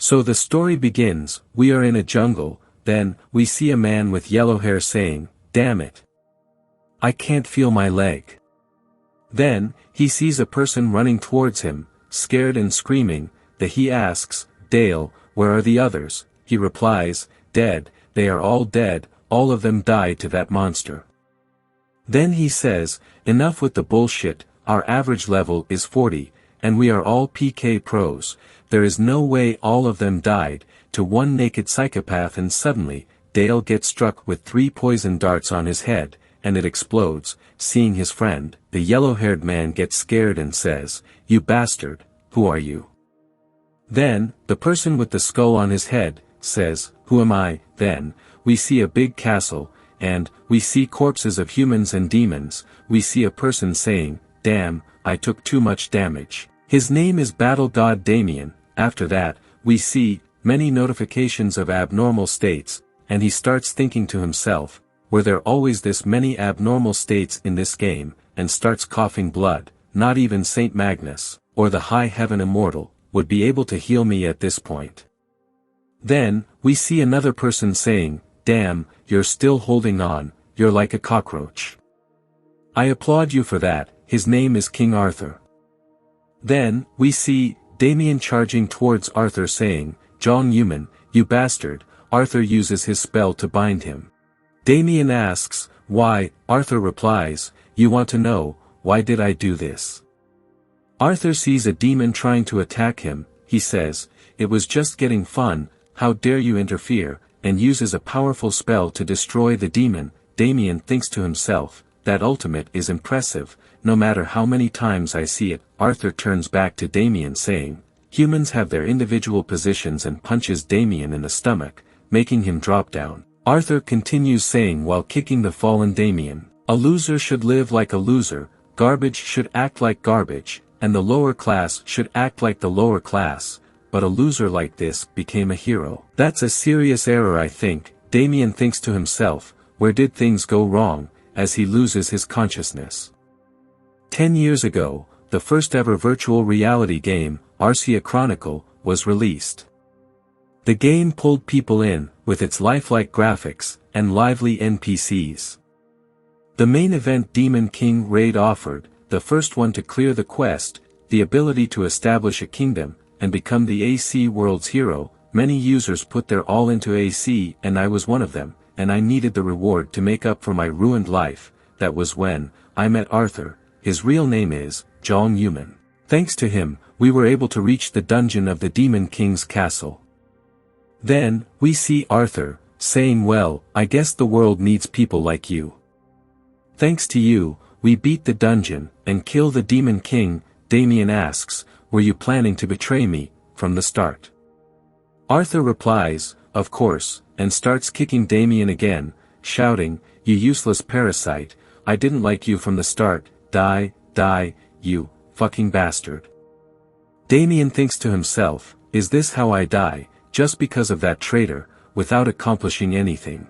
So the story begins, we are in a jungle, then, we see a man with yellow hair saying, "Damn it. I can't feel my leg." Then, he sees a person running towards him, scared and screaming, he asks, "Dale, where are the others?" He replies, "Dead, they are all dead, all of them died to that monster." Then he says, "Enough with the bullshit, our average level is 40, and we are all PK pros, there is no way all of them died," to one naked psychopath, and suddenly, Dale gets struck with 3 poison darts on his head, and it explodes. Seeing his friend, the yellow-haired man gets scared and says, "You bastard, who are you?" Then, the person with the skull on his head, says, "Who am I?" Then, we see a big castle, and, we see corpses of humans and demons, we see a person saying, "Damn, I took too much damage." His name is Battle God Damien. After that, we see, many notifications of abnormal states, and he starts thinking to himself, were there always this many abnormal states in this game, and starts coughing blood, not even Saint Magnus, or the High Heaven Immortal, would be able to heal me at this point. Then, we see another person saying, "Damn, you're still holding on, you're like a cockroach. I applaud you for that." His name is King Arthur. Then, we see, Damien charging towards Arthur saying, "John Human, you bastard." Arthur uses his spell to bind him. Damien asks, "Why?" Arthur replies, "You want to know, why did I do this?" Arthur sees a demon trying to attack him, he says, "It was just getting fun, how dare you interfere," and uses a powerful spell to destroy the demon. Damien thinks to himself, "That ultimate is impressive, no matter how many times I see it." Arthur turns back to Damien saying, "Humans have their individual positions," and punches Damien in the stomach, making him drop down. Arthur continues saying while kicking the fallen Damien, "A loser should live like a loser, garbage should act like garbage, and the lower class should act like the lower class, but a loser like this became a hero. That's a serious error, I think." Damien thinks to himself, where did things go wrong, as he loses his consciousness. 10 years ago, the first ever virtual reality game, Arceus Chronicle, was released. The game pulled people in, with its lifelike graphics, and lively NPCs. The main event Demon King Raid offered, the first one to clear the quest, the ability to establish a kingdom, and become the AC world's hero. Many users put their all into AC, and I was one of them, and I needed the reward to make up for my ruined life. That was when I met Arthur. His real name is John Human. Thanks to him, we were able to reach the dungeon of the Demon King's castle. Then, we see Arthur, saying, "Well, I guess the world needs people like you. Thanks to you, we beat the dungeon, and kill the Demon King." Damien asks, "Were you planning to betray me, from the start?" Arthur replies, "Of course," and starts kicking Damien again, shouting, "You useless parasite, I didn't like you from the start, die, die, you fucking bastard." Damien thinks to himself, is this how I die, just because of that traitor, without accomplishing anything?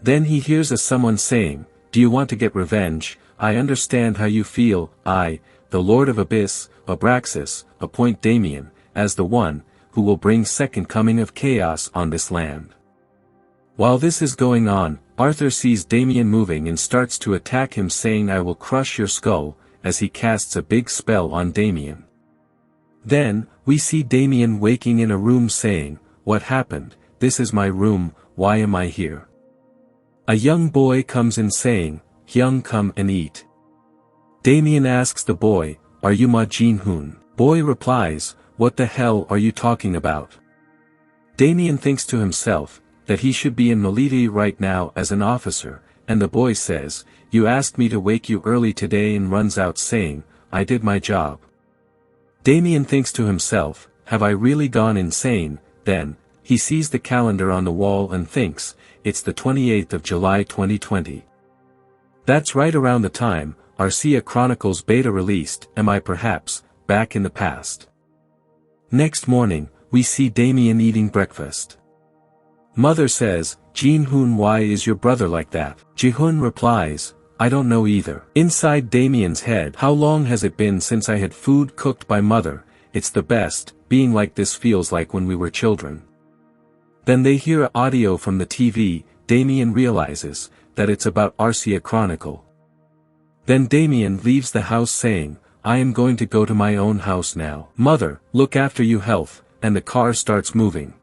Then he hears someone saying, "Do you want to get revenge? I understand how you feel. I, the Lord of Abyss, Abraxas, appoint Damien, as the one, who will bring second coming of chaos on this land." While this is going on, Arthur sees Damien moving and starts to attack him saying, "I will crush your skull," as he casts a big spell on Damien. Then, we see Damien waking in a room saying, "What happened? This is my room, why am I here?" A young boy comes in saying, "Hyung, come and eat." Damien asks the boy, "Are you Ma Jin-hoon?" Boy replies, "What the hell are you talking about?" Damien thinks to himself, that he should be in military right now as an officer, and the boy says, "You asked me to wake you early today," and runs out saying, "I did my job." Damien thinks to himself, have I really gone insane? Then, he sees the calendar on the wall and thinks, it's the 28th of July 2020. That's right around the time, Arceus Chronicles beta released. Am I perhaps, back in the past? Next morning, we see Damien eating breakfast. Mother says, "Jin-hoon, why is your brother like that?" Ji-hoon replies, "I don't know either." Inside Damien's head, how long has it been since I had food cooked by mother? it's the best, being like this feels like when we were children. Then they hear audio from the TV. Damien realizes that it's about Arcia Chronicle. Then Damien leaves the house saying, I am going to go to my own house now. Mother, look after you health, and the car starts moving.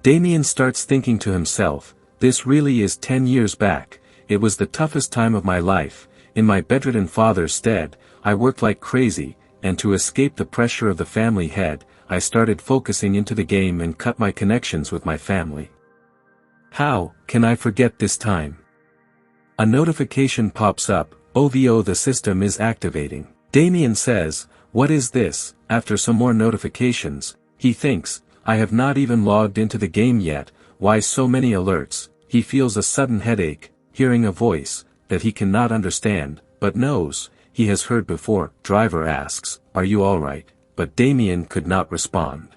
Damien starts thinking to himself, this really is 10 years back, it was the toughest time of my life, in my bedridden father's stead, I worked like crazy, and to escape the pressure of the family head, I started focusing into the game and cut my connections with my family. How can I forget this time? A notification pops up, OVO the system is activating. Damien says, what is this? After some more notifications, he thinks, I have not even logged into the game yet, why so many alerts? He feels a sudden headache, hearing a voice that he cannot understand, but knows he has heard before. Driver asks, are you alright? But Damien could not respond.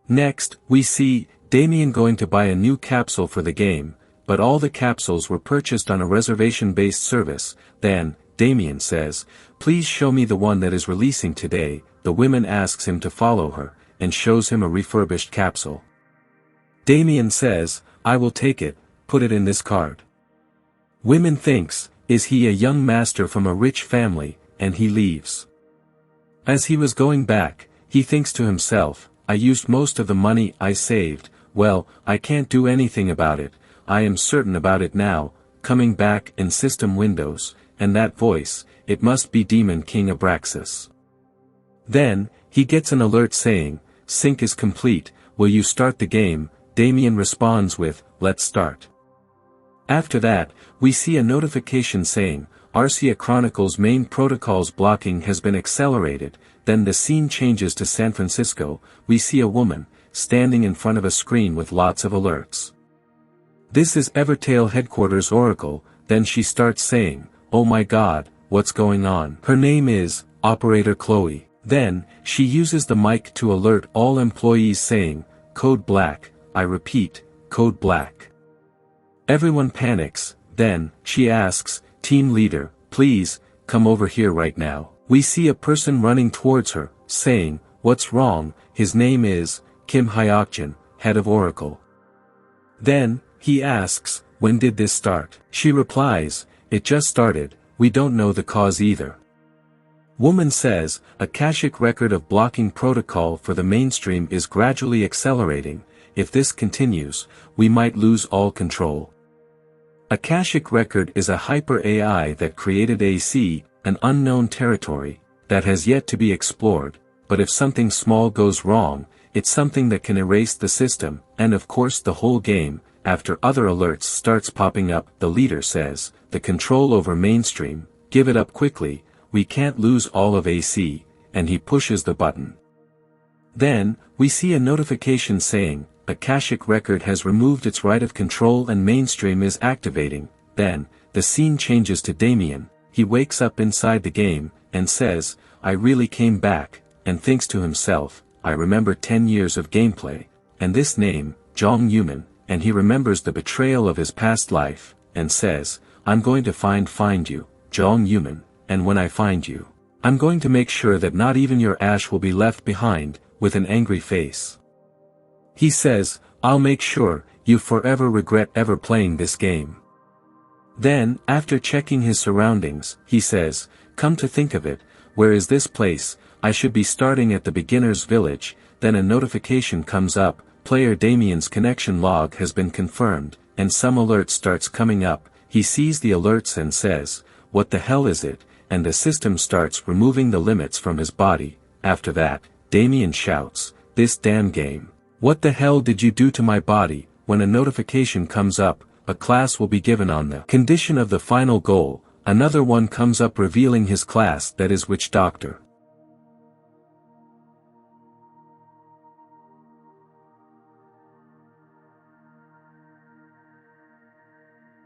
Next, we see Damien going to buy a new capsule for the game, but all the capsules were purchased on a reservation-based service. Then, Damien says, please show me the one that is releasing today. The woman asks him to follow her, and shows him a refurbished capsule. Damien says, I will take it, put it in this card. Women thinks, is he a young master from a rich family, and he leaves. As he was going back, he thinks to himself, I used most of the money I saved, well, I can't do anything about it, I am certain about it now, coming back in system windows, and that voice, it must be Demon King Abraxas. Then, he gets an alert saying, sync is complete, will you start the game? Damien responds with, let's start. After that, we see a notification saying, Arcia Chronicles main protocol's blocking has been accelerated. Then the scene changes to San Francisco. We see a woman, standing in front of a screen with lots of alerts. This is Evertail headquarters Oracle. Then she starts saying, oh my god, what's going on? Her name is, Operator Chloe. Then, she uses the mic to alert all employees saying, Code Black, I repeat, Code Black. Everyone panics. Then, she asks, Team Leader, please, come over here right now. We see a person running towards her, saying, what's wrong? His name is, Kim Hyokjin, head of Oracle. Then, he asks, when did this start? She replies, it just started, we don't know the cause either. Woman says, Akashic record of blocking protocol for the mainstream is gradually accelerating, if this continues, we might lose all control. Akashic record is a hyper-AI that created AC, an unknown territory, that has yet to be explored, but if something small goes wrong, it's something that can erase the system, and of course the whole game. After other alerts starts popping up, the leader says, the control over mainstream, give it up quickly, we can't lose all of AC, and he pushes the button. Then, we see a notification saying, Akashic record has removed its right of control and mainstream is activating. Then, the scene changes to Damien. He wakes up inside the game, and says, I really came back, and thinks to himself, I remember 10 years of gameplay, and this name, Jong Yuman, and he remembers the betrayal of his past life, and says, I'm going to find you, Jong Yuman, and when I find you, I'm going to make sure that not even your ash will be left behind, with an angry face. He says, I'll make sure, you forever regret ever playing this game. Then, after checking his surroundings, he says, come to think of it, where is this place? I should be starting at the beginner's village. Then a notification comes up, player Damien's connection log has been confirmed, and some alert starts coming up. He sees the alerts and says, what the hell is it? And the system starts removing the limits from his body. After that, Damien shouts, this damn game. What the hell did you do to my body? When a notification comes up, a class will be given on the condition of the final goal. Another one comes up revealing his class, that is Witch Doctor.